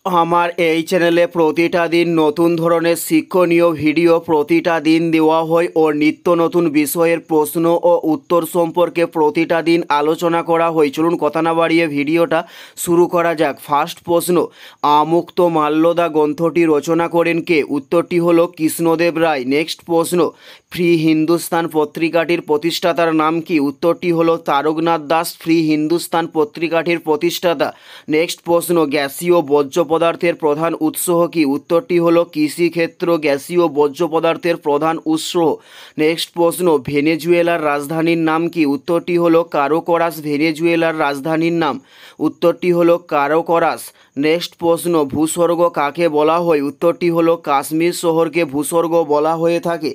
আমার এই চ্যানেলে প্রতিটা দিন নতুন ধরনের শিক্ষণীয় ভিডিও প্রতিটা দিন দেওয়া হয় ও নিত্য নতুন বিষয়ের প্রশ্ন ও উত্তর সম্পর্কে প্রতিটা দিন আলোচনা করা হয়। চলুন কথা না বাড়িয়ে ভিডিওটা শুরু করা যাক। ফার্স্ট প্রশ্ন, আমুক্ত মাল্যদা গ্রন্থটি রচনা করেন কে? উত্তরটি হলো কৃষ্ণদেব রায়। নেক্সট প্রশ্ন, ফ্রি হিন্দুস্তান পত্রিকাটির প্রতিষ্ঠাতার নাম কি? উত্তরটি হলো তারকনাথ দাস, ফ্রি হিন্দুস্তান পত্রিকাটির প্রতিষ্ঠাতা। নেক্সট প্রশ্ন, গ্যাসীয় বর্জ্য পদার্থের প্রধান উৎস কি? উত্তরটি হলো কৃষিক্ষেত্র গ্যাসীয় বর্জ্য পদার্থের প্রধান উৎস। নেক্সট প্রশ্ন, ভেনেজুয়েলার রাজধানীর নাম কি? উত্তরটি হলো কারোকরাস, ভেনেজুয়েলার রাজধানীর নাম। উত্তরটি হলো কারোকরাস। নেক্সট প্রশ্ন, ভূস্বর্গ কাকে বলা হয়? উত্তরটি হলো কাশ্মীর শহরকে ভূস্বর্গ বলা হয়ে থাকে।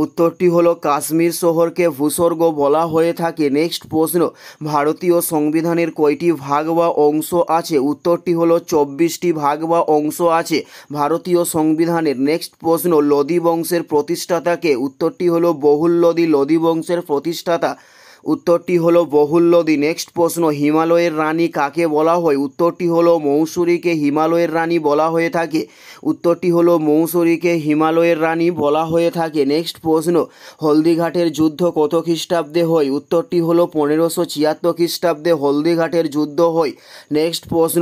উত্তরটি হলো কাশ্মীর শহরকে ভূস্বর্গ বলা হয়ে থাকে। নেক্সট প্রশ্ন, ভারতীয় সংবিধানের কয়টি ভাগ বা অংশ আছে? উত্তরটি হলো 24টি ভাগ বা অংশ আছে ভারতীয় সংবিধানের। নেক্সট প্রশ্ন, লোদি বংশের প্রতিষ্ঠাতাকে? উত্তরটি হলো বহুল লোদি, লোদি বংশের প্রতিষ্ঠাতা। উত্তরটি হলো বহুল লোদি। নেক্সট প্রশ্ন, হিমালয়ের রানী কাকে বলা হয়? উত্তরটি হলো মৌসুরীকে হিমালয়ের রানী বলা হয়ে থাকে। উত্তরটি হলো মৌসুরীকে হিমালয়ের রানী বলা হয়ে থাকে। নেক্সট প্রশ্ন, হলদিঘাটের যুদ্ধ কত খ্রিস্টাব্দে হয়? উত্তরটি হলো 1576 খ্রিস্টাব্দে হলদিঘাটের যুদ্ধ হয়। নেক্সট প্রশ্ন,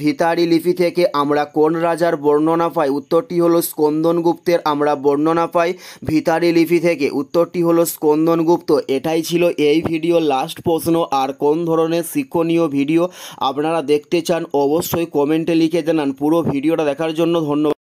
ভিতারি লিপি থেকে আমরা কোন রাজার বর্ণনা পাই? উত্তরটি হলো স্কন্দনগুপ্তের আমরা বর্ণনা পাই ভিতারি লিপি থেকে। উত্তরটি হলো স্কন্দনগুপ্ত। এটাই ছিল এই ভিডিও লাস্ট প্রশ্ন। আর কোন ধরনের শিক্ষণীয় ভিডিও আপনারা দেখতে চান অবশ্যই কমেন্টে লিখে জানান। পুরো ভিডিওটা দেখার জন্য ধন্যবাদ।